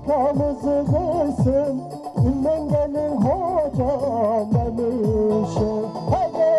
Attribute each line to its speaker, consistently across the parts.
Speaker 1: Nikamızı kırsın, günden gelin hocam demişe. Haydi!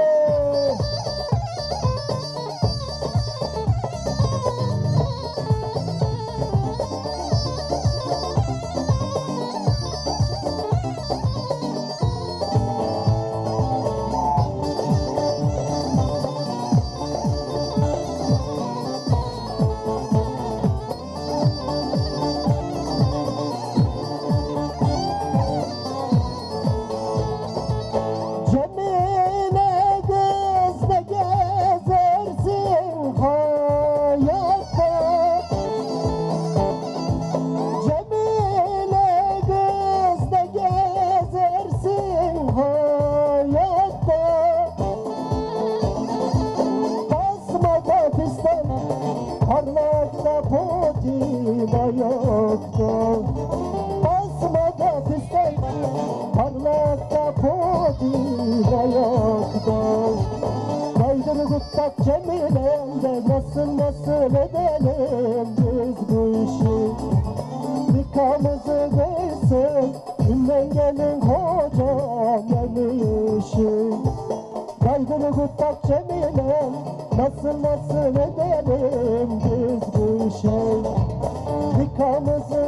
Speaker 1: Parlakta potina yoktu, basmada pistek. Parlakta potina yoktu. Kaydını tuttak Cemile'nde, nasıl edelim biz bu işi. Nikamızı versin, günden gelin hocam demişi. Kaydını tuttak Cemile'm, nasıl edelim biz bu şey. Nikamızı